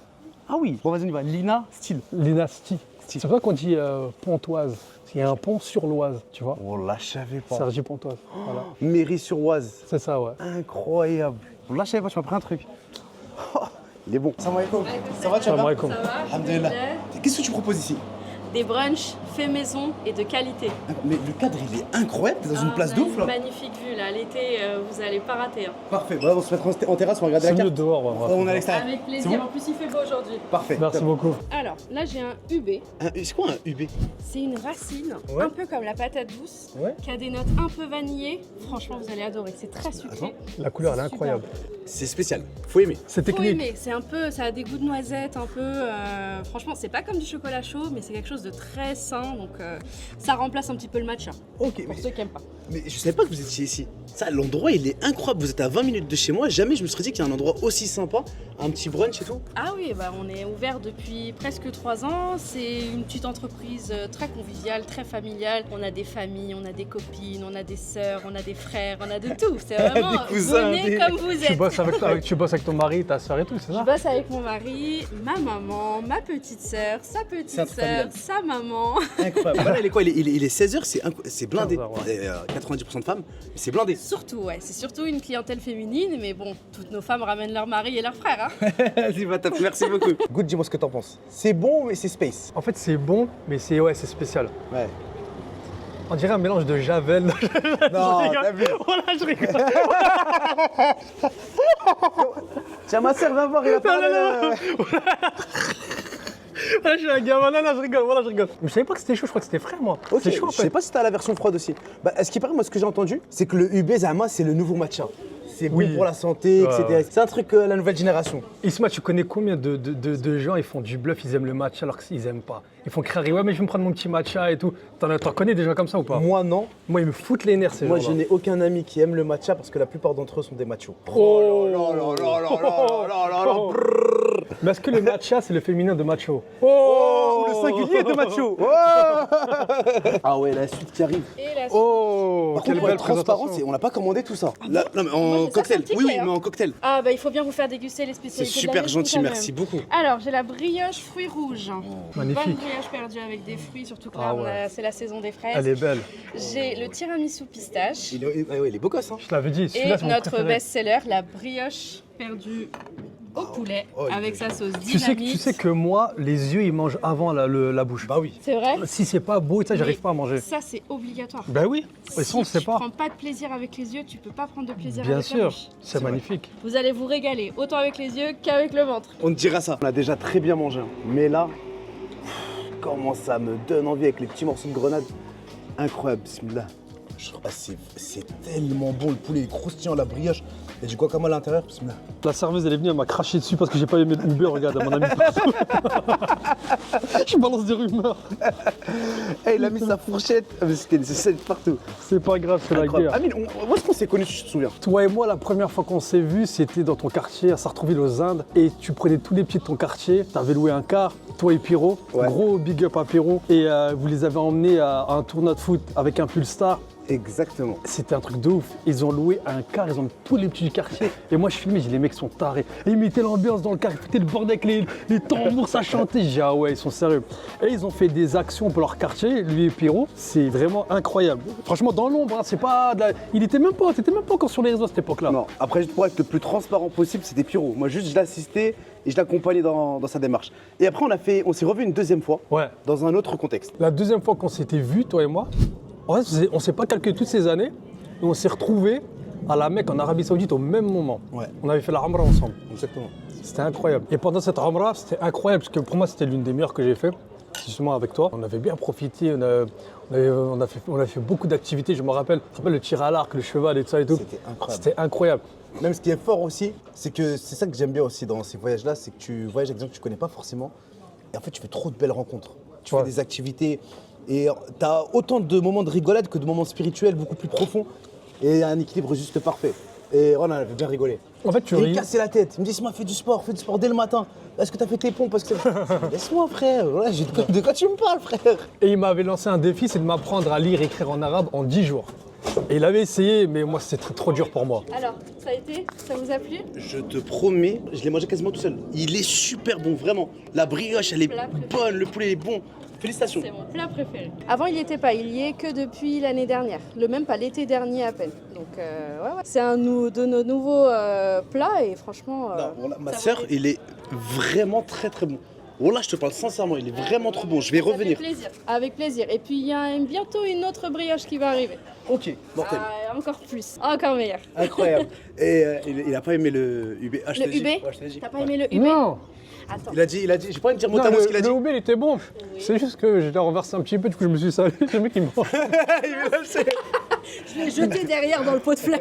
Speaker 3: Ah oui. Bon, vas-y, on y va. Lina, style.
Speaker 2: Linasti. C'est pour ça qu'on dit Pontoise. Il y a un pont sur l'Oise, tu vois.
Speaker 3: Oh là, je savais pas.
Speaker 2: Cergy-Pontoise. Voilà.
Speaker 3: Mairie-sur-Oise.
Speaker 2: C'est ça, ouais.
Speaker 3: Incroyable. Bon, là, je savais pas, tu m'as pris un truc. Oh, il est bon. Salam alaikum. Ça va, tu vas
Speaker 2: Salam
Speaker 3: bien?
Speaker 2: alaikum.
Speaker 3: Alhamdulillah. Qu'est-ce que tu proposes ici?
Speaker 9: Des brunchs faits maison et de qualité.
Speaker 3: Mais le cadre, il est incroyable. T'es dans une place de ouf, là.
Speaker 9: Magnifique vue là, l'été vous allez pas rater. Hein.
Speaker 3: Parfait. Bon, on se mettre en terrasse, on va regarder
Speaker 2: C'est
Speaker 3: la
Speaker 2: mieux
Speaker 3: carte.
Speaker 2: dehors, ouais,
Speaker 3: Oh, on est à l'extérieur.
Speaker 9: Avec
Speaker 3: C'est
Speaker 9: plaisir,
Speaker 3: bon
Speaker 9: en plus il fait beau aujourd'hui.
Speaker 3: Parfait.
Speaker 2: Merci
Speaker 3: Top.
Speaker 2: beaucoup.
Speaker 9: Alors là j'ai un UB,
Speaker 3: C'est quoi un UB?
Speaker 9: c'est une racine,
Speaker 2: Ouais.
Speaker 9: un peu comme la patate douce,
Speaker 2: Ouais.
Speaker 9: qui a des notes un peu vanillées. Franchement vous allez adorer, c'est très sucré.
Speaker 2: La couleur, elle est
Speaker 9: Super.
Speaker 2: incroyable.
Speaker 3: C'est spécial. Faut aimer.
Speaker 2: C'est
Speaker 9: Faut
Speaker 2: technique.
Speaker 9: aimer, c'est un peu, ça a des goûts de noisettes un peu. Franchement c'est pas comme du chocolat chaud, mais c'est quelque chose de très sain, donc ça remplace un petit peu le matcha.
Speaker 3: Ok,
Speaker 9: Pour ceux qui aiment pas.
Speaker 3: mais je savais pas que vous étiez ici. Ça, l'endroit, il est incroyable. Vous êtes à 20 minutes de chez moi. Jamais je me serais dit qu'il y a un endroit aussi sympa. Un petit brunch et tout.
Speaker 9: Ah oui, bah on est ouvert depuis presque 3 ans. C'est une petite entreprise très conviviale, très familiale. On a des familles, on a des copines, on a des sœurs, on a des frères, on a de tout. C'est vraiment
Speaker 3: Des cousins,
Speaker 9: venez
Speaker 3: des-
Speaker 9: comme vous
Speaker 2: Tu
Speaker 9: êtes.
Speaker 2: bosses avec ton mari, ta soeur et tout, c'est
Speaker 9: Je
Speaker 2: ça?
Speaker 9: bosse avec mon mari, ma maman, ma petite sœur, sa
Speaker 3: C'est un
Speaker 9: petite
Speaker 3: truc
Speaker 9: sœur,
Speaker 3: familial.
Speaker 9: sa maman.
Speaker 3: Incroyable. Voilà, il est quoi? Il est 16h, c'est blindé.
Speaker 2: 15 heures, ouais.
Speaker 3: 90% de femmes, mais c'est blindé.
Speaker 9: Surtout, ouais, c'est surtout une clientèle féminine, mais bon, toutes nos femmes ramènent leur mari et leurs frères. Hein.
Speaker 3: Vas-y, va taper. Merci beaucoup. Good, dis-moi ce que t'en penses. C'est bon, mais c'est space.
Speaker 2: En fait, c'est bon, mais c'est spécial.
Speaker 3: Ouais.
Speaker 2: On dirait un mélange de Javel.
Speaker 3: Non,
Speaker 2: Je rigole.
Speaker 3: t'as vu.
Speaker 2: Voilà, je rigole.
Speaker 3: Tiens, ma sœur, va voir, il a parlé.
Speaker 2: Voilà, je suis un gamin. Non, je rigole. Voilà, je rigole. Mais je savais pas que c'était chaud, je crois que c'était frais, moi.
Speaker 3: Ok,
Speaker 2: C'est chaud, en
Speaker 3: je sais
Speaker 2: fait.
Speaker 3: pas si t'as la version froide aussi. Bah, ce qui paraît, moi, ce que j'ai entendu, c'est que le UB Zama, c'est le nouveau matcha. C'est bon
Speaker 2: Oui.
Speaker 3: pour la santé, etc.
Speaker 2: Ouais.
Speaker 3: C'est un truc la nouvelle génération.
Speaker 2: Isma, tu connais combien de gens, ils font du bluff, ils aiment le matcha alors qu'ils aiment pas. Ils font crier, ouais, mais je vais me prendre mon petit matcha et tout. T'en connais des gens comme ça ou pas?
Speaker 3: Moi, non.
Speaker 2: Moi, ils me foutent les nerfs, ces
Speaker 3: Moi,
Speaker 2: gens-là.
Speaker 3: je n'ai aucun ami qui aime le matcha parce que la plupart d'entre eux sont des machos.
Speaker 2: Oh
Speaker 3: là.
Speaker 2: Mais est-ce que le matcha, c'est le féminin de macho?
Speaker 3: Oh, le singulier de macho. Oh ah ouais, la suite qui arrive.
Speaker 9: Et la
Speaker 2: Oh,
Speaker 3: Par
Speaker 2: quelle
Speaker 3: contre, pour
Speaker 2: belle
Speaker 3: être transparent,
Speaker 2: présentation.
Speaker 3: on n'a pas commandé tout ça. Là, non, mais
Speaker 9: Moi,
Speaker 3: en
Speaker 9: j'ai ça
Speaker 3: cocktail.
Speaker 9: sur le ticket,
Speaker 3: Oui, oui,
Speaker 9: hein.
Speaker 3: mais en cocktail.
Speaker 9: Ah bah il faut bien vous faire déguster les
Speaker 3: C'est
Speaker 9: spécialités de la
Speaker 3: super
Speaker 9: maison,
Speaker 3: gentil,
Speaker 9: quand
Speaker 3: merci
Speaker 9: même.
Speaker 3: beaucoup.
Speaker 9: Alors j'ai la brioche fruits rouges.
Speaker 2: Magnifique.
Speaker 9: Bonne brioche perdue avec des fruits, surtout que là
Speaker 2: Ah ouais.
Speaker 9: c'est la saison des fraises.
Speaker 2: Elle est belle.
Speaker 9: J'ai le tiramisu pistache
Speaker 3: Il est beau gosse, hein.
Speaker 2: Je l'avais dit,
Speaker 9: et
Speaker 2: celui-là, c'est mon
Speaker 9: notre
Speaker 2: préféré.
Speaker 9: best-seller, la brioche perdue au poulet
Speaker 3: oh,
Speaker 9: avec sa sauce
Speaker 2: Tu
Speaker 9: dynamite.
Speaker 2: sais que moi, les yeux, ils mangent avant la bouche.
Speaker 3: Bah oui.
Speaker 9: C'est vrai.
Speaker 2: Si c'est pas beau, ça, j'arrive
Speaker 9: Mais
Speaker 2: pas à manger.
Speaker 9: Ça c'est obligatoire.
Speaker 2: Ben oui, et ça, on le
Speaker 9: Si
Speaker 2: sait
Speaker 9: tu
Speaker 2: pas.
Speaker 9: prends pas de plaisir avec les yeux, tu peux pas prendre de plaisir
Speaker 2: Bien
Speaker 9: avec la
Speaker 2: sûr,
Speaker 9: bouche.
Speaker 2: c'est magnifique.
Speaker 9: Vous allez vous régaler, autant avec les yeux qu'avec le ventre.
Speaker 3: On te dira ça. On a déjà très bien mangé, hein. Mais là, comment ça me donne envie avec les petits morceaux de grenade. Incroyable, bismillah. Ah, c'est tellement bon, le poulet est croustillant, la brioche. Il y a du guacamole à l'intérieur, bismillah.
Speaker 2: La serveuse, elle est venue, elle m'a craché dessus parce que j'ai pas aimé le Uber, regarde, à mon ami partout. Je balance des rumeurs.
Speaker 3: Hey, il a mis sa fourchette, c'est partout.
Speaker 2: C'est pas grave, c'est la
Speaker 3: Incroyable.
Speaker 2: guerre.
Speaker 3: Amine, où est-ce qu'on s'est connus, tu te souviens?
Speaker 2: Toi et moi, la première fois qu'on s'est vus, c'était dans ton quartier à Sartrouville aux Indes. Et tu prenais tous les pieds de ton quartier, t'avais loué un car, toi et Pyro.
Speaker 3: Ouais.
Speaker 2: Gros big up à Pyro. Et vous les avez emmenés à un tournoi de foot avec un pull star.
Speaker 3: Exactement.
Speaker 2: C'était un truc de ouf. Ils ont loué un car, ils ont mis tous les petits du quartier. Et moi, je filmais, j'ai dit, les mecs sont tarés. Et ils mettaient l'ambiance dans le car, ils foutaient le bordel avec les tambours, ça chantait. J'ai dit, ah ouais, ils sont sérieux. Et ils ont fait des actions pour leur quartier, lui et Pierrot. C'est vraiment incroyable. Franchement, dans l'ombre, hein, c'est pas. T'étais même pas encore sur les réseaux à cette époque-là.
Speaker 3: Non, après, pour être le plus transparent possible, c'était Pierrot. Moi, juste, je l'assistais et je l'accompagnais dans sa démarche. Et après, on s'est revu une deuxième fois, dans un autre contexte.
Speaker 2: La deuxième fois qu'on s'était vus, toi et moi, en fait, on s'est pas calculé toutes ces années et on s'est retrouvés à la Mecque en Arabie Saoudite au même moment.
Speaker 3: Ouais.
Speaker 2: On avait fait la Umrah ensemble.
Speaker 3: Exactement.
Speaker 2: C'était incroyable. Et pendant cette Umrah, c'était incroyable parce que pour moi, c'était l'une des meilleures que j'ai fait. Justement avec toi, on avait bien profité, on a fait beaucoup d'activités. Je me rappelle le tir à l'arc, le cheval et tout ça et tout.
Speaker 3: C'était incroyable.
Speaker 2: C'était incroyable.
Speaker 3: Même ce qui est fort aussi, c'est que c'est ça que j'aime bien aussi dans ces voyages-là, c'est que tu voyages avec des gens que tu connais pas forcément. Et en fait, tu fais trop de belles rencontres. Tu fais des activités et tu as autant de moments de rigolade que de moments spirituels beaucoup plus profonds. Et un équilibre juste parfait. Et on avait bien rigolé.
Speaker 2: En fait,
Speaker 3: il me cassait la tête. Il me dit, fais du sport dès le matin. Est-ce que tu as fait tes pompes? Parce que laisse-moi, frère. Ouais, de quoi tu me parles, frère?
Speaker 2: Et il m'avait lancé un défi, c'est de m'apprendre à lire et écrire en arabe en 10 jours. Et il avait essayé, mais moi, c'était trop dur pour moi.
Speaker 9: Alors, ça a été? Ça vous a plu?
Speaker 3: Je te promets, je l'ai mangé quasiment tout seul. Il est super bon, vraiment. La brioche, elle est bonne, le poulet est bon. Félicitations.
Speaker 9: C'est mon plat préféré. Avant, il n'y était pas. Il y est que depuis l'année dernière. Même pas l'été dernier à peine. Donc, ouais. C'est un de nos nouveaux plats et franchement.
Speaker 3: Ma sœur, il est vraiment très très bon. Oh là, je te parle sincèrement, il est vraiment trop bon. Je vais revenir.
Speaker 9: Avec plaisir. Et puis, il y a bientôt une autre brioche qui va arriver.
Speaker 3: Ok, mortel.
Speaker 9: Encore plus. Encore meilleur.
Speaker 3: Incroyable. Et il a pas aimé le UB. Ah,
Speaker 9: le UB? T'as pas aimé le UB?
Speaker 2: Non.
Speaker 9: Attends.
Speaker 3: Il a dit, j'ai pas envie de dire mot à mot ce qu'il a dit.
Speaker 2: Le UB, il était bon. C'est juste que j'ai renversé un petit peu, du coup, je me suis salé. Le mec, il me
Speaker 9: Je l'ai jeté derrière dans le pot de fleurs.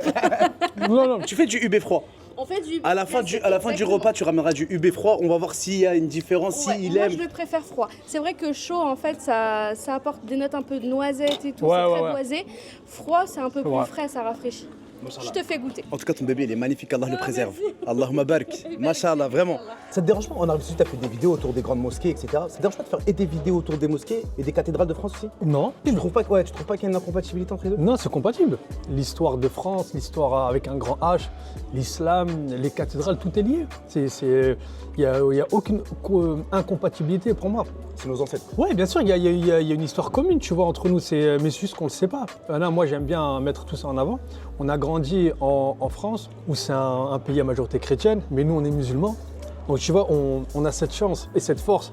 Speaker 2: Non.
Speaker 3: Tu fais du UB froid.
Speaker 9: On fait du UB.
Speaker 3: À la fin du repas, tu ramèneras du UB froid. On va voir s'il y a une différence,
Speaker 9: Ouais,
Speaker 3: s'il
Speaker 9: moi,
Speaker 3: aime.
Speaker 9: je le préfère froid. C'est vrai que chaud, en fait, ça apporte des notes un peu de noisette et tout.
Speaker 2: Ouais,
Speaker 9: c'est
Speaker 2: ouais,
Speaker 9: très boisé. Froid, c'est un peu plus frais, ça rafraîchit. Je te fais goûter.
Speaker 3: En tout cas, ton bébé, il est magnifique, Allah le préserve. Allahumma barik. Mashallah, vraiment. Ça te dérange pas? En Arabie Saoudite, tu as fait des vidéos autour des grandes mosquées, etc. Ça te dérange pas de faire et des vidéos autour des mosquées et des cathédrales de France aussi?
Speaker 2: Non.
Speaker 3: Tu trouves pas qu'il y a une incompatibilité entre les deux?
Speaker 2: Non, c'est compatible. L'histoire de France, l'histoire avec un grand H, l'islam, les cathédrales, tout est lié. Il n'y a aucune incompatibilité pour moi.
Speaker 3: C'est nos ancêtres.
Speaker 2: Oui, bien sûr, il y a une histoire commune, tu vois, entre nous, mais c'est juste qu'on ne le sait pas. Là, moi, j'aime bien mettre tout ça en avant. On a grandi en France, où c'est un pays à majorité chrétienne, mais nous, on est musulmans. Donc, tu vois, on a cette chance et cette force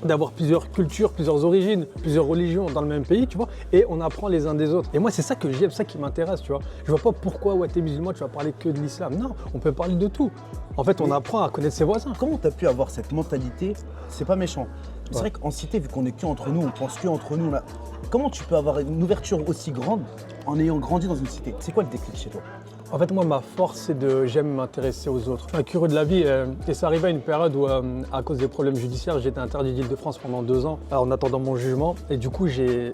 Speaker 2: d'avoir plusieurs cultures, plusieurs origines, plusieurs religions dans le même pays, tu vois, et on apprend les uns des autres. Et moi, c'est ça que j'aime, ça qui m'intéresse, tu vois. Je vois pas pourquoi, t'es musulman, tu vas parler que de l'islam. Non, on peut parler de tout. En fait, on apprend à connaître ses voisins.
Speaker 3: Comment tu as pu avoir cette mentalité? C'est pas méchant. C'est vrai qu'en cité, vu qu'on est que entre nous, on pense que entre nous, là. Comment tu peux avoir une ouverture aussi grande en ayant grandi dans une cité? C'est quoi le déclic chez toi?
Speaker 2: En fait, moi, ma force, c'est j'aime m'intéresser aux autres. Je suis un curieux de la vie et ça arrivait à une période où, à cause des problèmes judiciaires, j'étais interdit d'Île-de-France pendant 2 ans en attendant mon jugement. Et du coup, je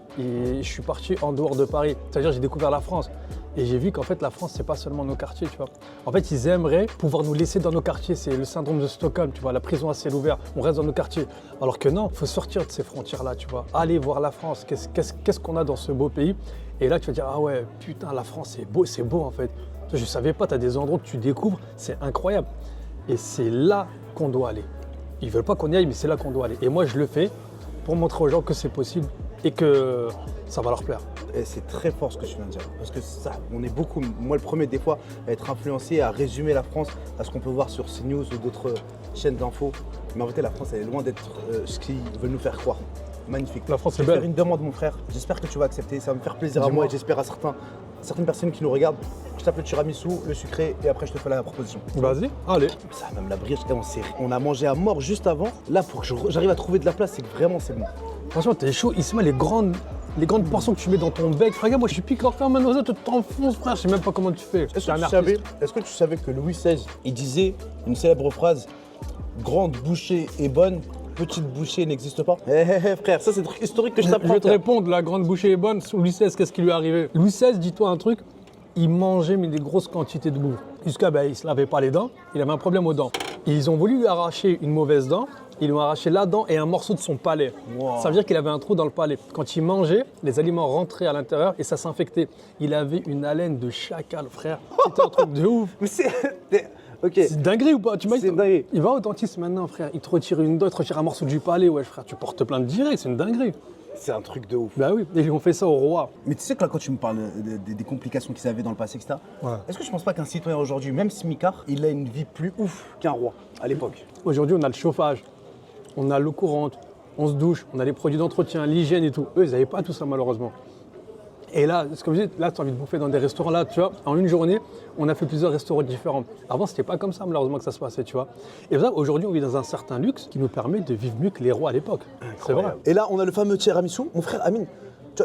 Speaker 2: suis parti en dehors de Paris. C'est-à-dire, j'ai découvert la France. Et j'ai vu qu'en fait, la France, c'est pas seulement nos quartiers, tu vois. En fait, ils aimeraient pouvoir nous laisser dans nos quartiers. C'est le syndrome de Stockholm, tu vois, la prison à ciel ouvert. On reste dans nos quartiers. Alors que non, il faut sortir de ces frontières-là, tu vois. Aller voir la France. Qu'est-ce qu'on a dans ce beau pays? Et là, tu vas dire, ah ouais, putain, la France, c'est beau en fait. Je ne savais pas, tu as des endroits que tu découvres, c'est incroyable. Et c'est là qu'on doit aller. Ils ne veulent pas qu'on y aille, mais c'est là qu'on doit aller. Et moi, je le fais pour montrer aux gens que c'est possible et que ça va leur plaire.
Speaker 3: Et c'est très fort ce que tu viens de dire. Parce que ça, on est beaucoup, moi le premier des fois, à être influencé, à résumer la France à ce qu'on peut voir sur CNews ou d'autres chaînes d'infos. Mais en réalité, la France, elle est loin d'être ce qu'ils veulent nous faire croire. Magnifique.
Speaker 2: La France,
Speaker 3: je vais faire une demande, mon frère. J'espère que tu vas accepter. Ça va me faire plaisir à moi et j'espère à certaines personnes qui nous regardent. Je tape le tiramisu, le sucré et après je te fais la proposition.
Speaker 2: Vas-y, allez.
Speaker 3: Ça, même la brioche, on a mangé à mort juste avant. Là, pour que j'arrive à trouver de la place, c'est que vraiment c'est bon.
Speaker 2: Franchement, t'es chaud. Isma, les grandes portions que tu mets dans ton bec. Regarde, moi je suis piquant comme un oiseau, tu t'enfonces, frère. Je sais même pas comment tu fais.
Speaker 3: Est-ce que tu savais que Louis XVI, il disait une célèbre phrase: grande bouchée est bonne, petite bouchée n'existe pas? Frère, ça c'est un truc historique que je t'apprends.
Speaker 2: Je vais te répondre, la grande bouchée est bonne. Louis XVI, qu'est-ce qui lui est arrivé? Louis XVI, dis-toi un truc, il mangeait mais des grosses quantités de bouffe. Jusqu'à il se lavait pas les dents, il avait un problème aux dents. Et ils ont voulu lui arracher une mauvaise dent ils lui ont arraché la dent et un morceau de son palais.
Speaker 3: Wow.
Speaker 2: Ça veut dire qu'il avait un trou dans le palais. Quand il mangeait, les aliments rentraient à l'intérieur et ça s'infectait. Il avait une haleine de chacal, frère. C'était un truc de ouf.
Speaker 3: Mais c'est. Ok.
Speaker 2: C'est dinguerie ou pas? Tu
Speaker 3: C'est dinguerie.
Speaker 2: Il va au dentiste maintenant, frère. Il te retire une dent, il te retire un morceau du palais. Ouais, frère, tu portes plainte direct. C'est une dinguerie.
Speaker 3: C'est un truc de ouf.
Speaker 2: Bah oui, et ils ont fait ça au roi.
Speaker 1: Mais tu sais que là, quand tu me parles des complications qu'ils avaient dans le passé, etc., est-ce que je pense pas qu'un citoyen aujourd'hui, même smicard, il a une vie plus ouf
Speaker 3: Qu'un roi, à l'époque.
Speaker 2: Aujourd'hui, on a le chauffage, on a l'eau courante, on se douche, on a les produits d'entretien, l'hygiène et tout. Eux, ils n'avaient pas tout ça, malheureusement. Et là, c'est comme je dis, là, tu as envie de bouffer dans des restaurants. Là, tu vois, en une journée, on a fait plusieurs restaurants différents. Avant, c'était pas comme ça, malheureusement, que ça se passait, tu vois. Et pour ça, aujourd'hui, on vit dans un certain luxe qui nous permet de vivre mieux que les rois à l'époque. C'est vrai.
Speaker 3: Et là, on a le fameux tiramisu. Mon frère Amine,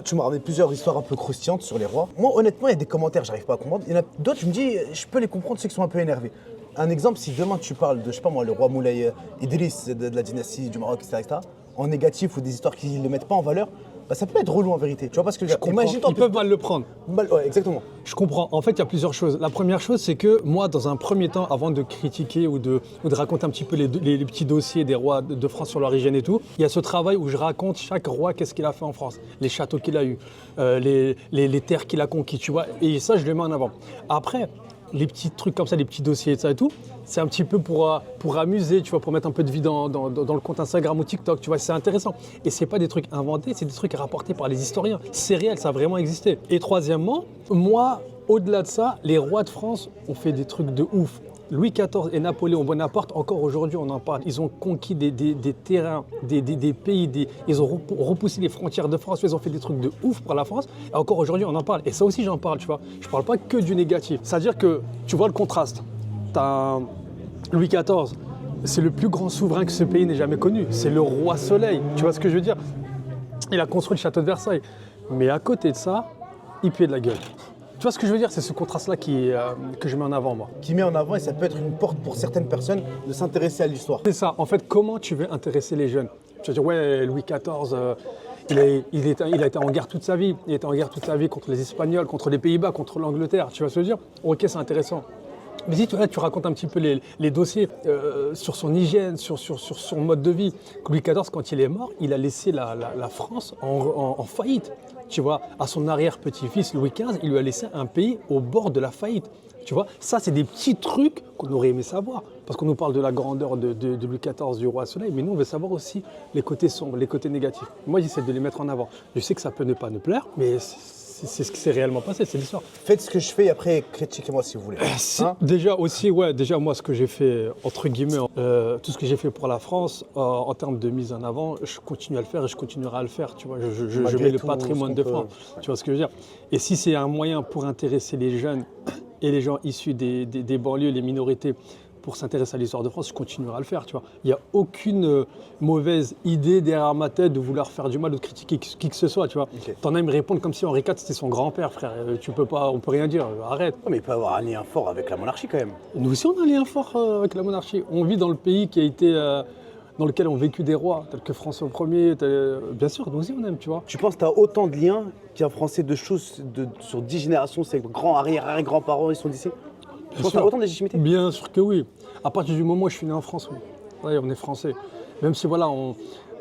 Speaker 3: tu m'as ramené plusieurs histoires un peu croustillantes sur les rois. Moi, honnêtement, il y a des commentaires, j'arrive pas à comprendre. Il y en a d'autres, je me dis, je peux les comprendre, ceux qui sont un peu énervés. Un exemple, si demain tu parles de, je sais pas moi, le roi Moulay Idriss de la dynastie du Maroc, etc., en négatif ou des histoires qui ne le mettent pas en valeur, bah, ça peut être relou en vérité. Tu vois parce que
Speaker 2: Ils peuvent mal le prendre.
Speaker 3: Ouais, exactement.
Speaker 2: Je comprends. En fait, il y a plusieurs choses. La première chose, c'est que moi, dans un premier temps, avant de critiquer ou de raconter un petit peu les petits dossiers des rois de France sur leur hygiène et tout, il y a ce travail où je raconte chaque roi, qu'est-ce qu'il a fait en France, les châteaux qu'il a eus, les terres qu'il a conquis, tu vois. Et ça, je le mets en avant. Après, les petits trucs comme ça, les petits dossiers et ça et tout, c'est un petit peu pour amuser, tu vois, pour mettre un peu de vie dans le compte Instagram ou TikTok, tu vois, c'est intéressant. Et c'est pas des trucs inventés, c'est des trucs rapportés par les historiens. C'est réel, ça a vraiment existé. Et troisièmement, moi, au-delà de ça, les rois de France ont fait des trucs de ouf. Louis XIV et Napoléon Bonaparte, encore aujourd'hui, on en parle. Ils ont conquis des terrains, des pays, ils ont repoussé les frontières de France, ils ont fait des trucs de ouf pour la France. Et encore aujourd'hui, on en parle. Et ça aussi, j'en parle, tu vois. Je parle pas que du négatif. C'est-à-dire que, tu vois le contraste. T'as Louis XIV, c'est le plus grand souverain que ce pays n'ait jamais connu. C'est le roi soleil, tu vois ce que je veux dire? Il a construit le château de Versailles. Mais à côté de ça, il puait de la gueule. Tu vois ce que je veux dire? C'est ce contraste-là que je mets en avant, moi.
Speaker 3: Qui met en avant et ça peut être une porte pour certaines personnes de s'intéresser à l'histoire.
Speaker 2: C'est ça. En fait, comment tu veux intéresser les jeunes? Tu vas dire, ouais, Louis XIV, il a été en guerre toute sa vie. Il a été en guerre toute sa vie contre les Espagnols, contre les Pays-Bas, contre l'Angleterre. Tu vois ce que je veux dire? Ok, c'est intéressant. Mais si tu racontes un petit peu les dossiers sur son hygiène, sur son mode de vie. Louis XIV, quand il est mort, il a laissé la France en faillite. Tu vois, à son arrière-petit-fils Louis XV, il lui a laissé un pays au bord de la faillite. Tu vois, ça, c'est des petits trucs qu'on aurait aimé savoir. Parce qu'on nous parle de la grandeur de Louis XIV, du roi Soleil, mais nous, on veut savoir aussi les côtés sombres, les côtés négatifs. Moi, j'essaie de les mettre en avant. Je sais que ça peut ne pas nous plaire, mais c'est ce qui s'est réellement passé, c'est l'histoire.
Speaker 3: Faites ce que je fais et après critiquez-moi si vous voulez. Hein?
Speaker 2: Déjà moi ce que j'ai fait, entre guillemets, tout ce que j'ai fait pour la France, en termes de mise en avant, je continue à le faire et je continuerai à le faire. Tu vois, je mets le patrimoine de France. Tu vois ce que je veux dire? Et si c'est un moyen pour intéresser les jeunes et les gens issus des banlieues, les minorités, pour s'intéresser à l'histoire de France, je continuerai à le faire, tu vois. Il n'y a aucune mauvaise idée derrière ma tête de vouloir faire du mal ou de critiquer qui que ce soit, tu vois. Okay. T'en as à me répondre comme si Henri IV c'était son grand-père, frère. On peut rien dire, arrête.
Speaker 3: Non, mais il peut avoir un lien fort avec la monarchie quand même.
Speaker 2: Nous aussi on a un lien fort avec la monarchie. On vit dans le pays qui a été... dans lequel ont vécu des rois, tels que François Ier, bien sûr, nous aussi on aime, tu vois.
Speaker 3: Tu penses que tu as autant de liens qu'un Français de choses sur 10 générations, ses grands arrière-grands-parents, ils sont d'ici? Tu penses que tu as autant de légitimité?
Speaker 2: Bien sûr que oui. À partir du moment où je suis né en France, oui. Ouais, on est français. Même si voilà,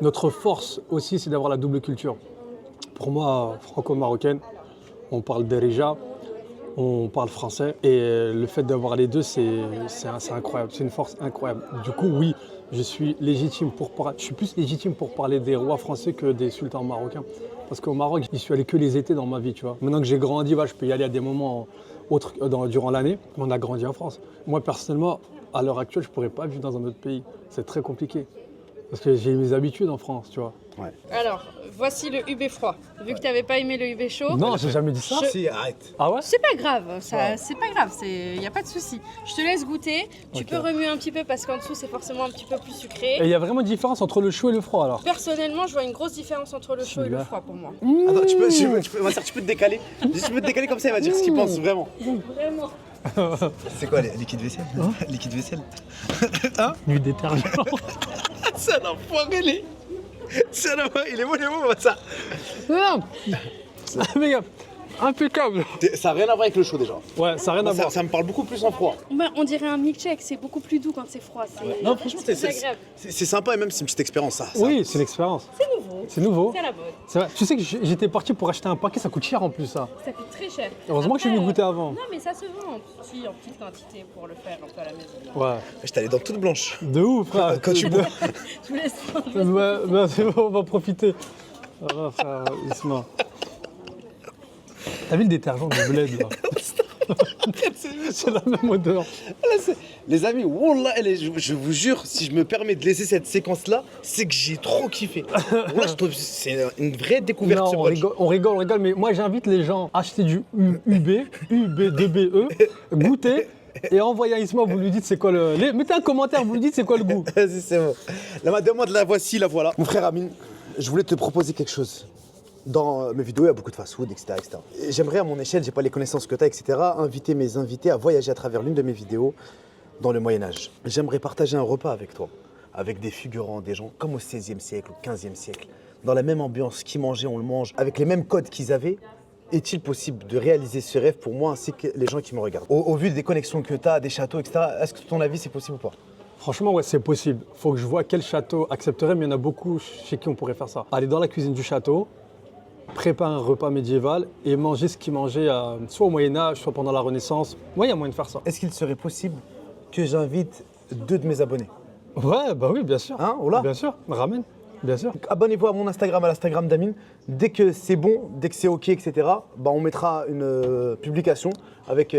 Speaker 2: notre force aussi, c'est d'avoir la double culture. Pour moi, franco-marocaine, on parle derija, on parle français. Et le fait d'avoir les deux, c'est incroyable. C'est une force incroyable. Du coup, oui, je suis plus légitime pour parler des rois français que des sultans marocains. Parce qu'au Maroc, j'y suis allé que les étés dans ma vie, tu vois. Maintenant que j'ai grandi, je peux y aller à des moments autres durant l'année. On a grandi en France. Moi, personnellement, à l'heure actuelle, je ne pourrais pas vivre dans un autre pays. C'est très compliqué. Parce que j'ai mes habitudes en France, tu vois.
Speaker 9: Ouais. Alors, voici le UB froid. Vu que tu n'avais pas aimé le UB chaud...
Speaker 2: Non, j'ai jamais dit ça.
Speaker 3: Si, arrête.
Speaker 2: Ah ouais?
Speaker 9: C'est pas grave, c'est pas grave, il n'y a pas de souci. Je te laisse goûter. Tu peux remuer un petit peu parce qu'en dessous, c'est forcément un petit peu plus sucré.
Speaker 2: Et il y a vraiment une différence entre le chaud et le froid, alors?
Speaker 9: Personnellement, je vois une grosse différence entre le chaud et le froid pour moi.
Speaker 3: Attends, tu peux te décaler? Tu peux te décaler comme ça, il va dire ce qu'il pense vraiment.
Speaker 9: Vraiment.
Speaker 1: C'est quoi, liquide vaisselle? Liquide vaisselle?
Speaker 2: Hein? Du détergent.
Speaker 3: C'est un enfoiré, il est bon, ça.
Speaker 2: Non. Mais gars, impeccable.
Speaker 3: Ça n'a rien à voir avec le chaud déjà.
Speaker 2: Ouais, ça n'a rien à voir.
Speaker 3: Ça me parle beaucoup plus en froid.
Speaker 9: Bah, on dirait un milkshake, c'est beaucoup plus doux quand c'est froid.
Speaker 3: Non, franchement,
Speaker 9: c'est agréable.
Speaker 3: c'est sympa et même c'est une petite expérience ça.
Speaker 2: Oui, c'est une expérience.
Speaker 9: C'est nouveau.
Speaker 2: C'est nouveau.
Speaker 9: C'est à la mode.
Speaker 2: C'est vrai. Tu sais que j'étais parti pour acheter un paquet, ça coûte cher en plus ça.
Speaker 9: Ça coûte très cher.
Speaker 2: Heureusement que je suis venu goûter avant.
Speaker 9: Non, mais ça se vend en petite quantité pour le faire un peu à la maison.
Speaker 2: Ouais.
Speaker 3: Je t'allais dans toute blanche.
Speaker 2: De ouf, frère.
Speaker 3: Quand tu bois.
Speaker 9: Je vous laisse.
Speaker 2: Ouais, bah, c'est bon, on va profiter. Voilà, frère Isma. T'as vu le détergent du bled là? C'est la même odeur.
Speaker 3: Les amis, wallah, je vous jure, si je me permets de laisser cette séquence-là, c'est que j'ai trop kiffé. Wallah, je trouve que c'est une vraie découverte.
Speaker 2: Non,
Speaker 3: ce
Speaker 2: on
Speaker 3: brunch.
Speaker 2: rigole, mais moi j'invite les gens à acheter du UB2BE, goûter et envoyer à Isma, vous lui dites c'est quoi le. Mettez un commentaire, vous lui dites c'est quoi le goût.
Speaker 3: Vas-y, c'est bon. La demande, la voici, la voilà. Mon frère Amine, je voulais te proposer quelque chose. Dans mes vidéos, il y a beaucoup de fast-food, etc. Et j'aimerais, à mon échelle, j'ai pas les connaissances que tu as, etc., inviter mes invités à voyager à travers l'une de mes vidéos dans le Moyen-Âge. J'aimerais partager un repas avec toi, avec des figurants, des gens comme au XVIe siècle, au XVe siècle, dans la même ambiance, qui mangeaient, on le mange, avec les mêmes codes qu'ils avaient. Est-il possible de réaliser ce rêve pour moi ainsi que les gens qui me regardent? Au vu des connexions que tu as, des châteaux, etc., est-ce que, à ton avis, c'est possible ou pas?
Speaker 2: Franchement, ouais, c'est possible. Faut que je vois quel château accepterait, mais il y en a beaucoup chez qui on pourrait faire ça. Aller dans la cuisine du château, préparer un repas médiéval et manger ce qu'ils mangeaient soit au Moyen-Âge, soit pendant la Renaissance. Ouais, il y a moyen de faire ça.
Speaker 3: Est-ce qu'il serait possible que j'invite 2 de mes abonnés?
Speaker 2: Ouais, bah oui, bien sûr.
Speaker 3: Hein, Oula.
Speaker 2: Bien sûr, ramène, bien sûr.
Speaker 3: Abonnez-vous à mon Instagram, à l'Instagram d'Amine. Dès que c'est bon, dès que c'est OK, etc., bah on mettra une publication avec,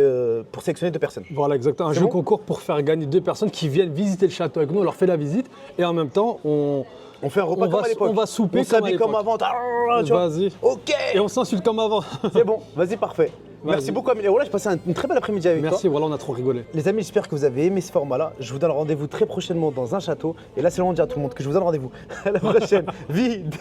Speaker 3: pour sélectionner 2 personnes.
Speaker 2: Voilà, exactement. Un
Speaker 3: C'est
Speaker 2: jeu
Speaker 3: bon
Speaker 2: concours pour faire gagner 2 personnes qui viennent visiter le château avec nous. On leur fait la visite et en même temps, on
Speaker 3: fait un repas comme à l'époque.
Speaker 2: On va souper
Speaker 3: on s'habille comme avant.
Speaker 2: Vas-y.
Speaker 3: OK.
Speaker 2: Et on s'insulte comme avant.
Speaker 3: C'est bon, vas-y, parfait. Merci beaucoup, Amine. Et voilà, j'ai passé une très belle après-midi avec toi.
Speaker 2: Merci, voilà, on a trop rigolé.
Speaker 3: Les amis, j'espère que vous avez aimé ce format-là. Je vous donne rendez-vous très prochainement dans un château. Et là, c'est le moment de dire à tout le monde que je vous donne rendez-vous à la prochaine vidéo.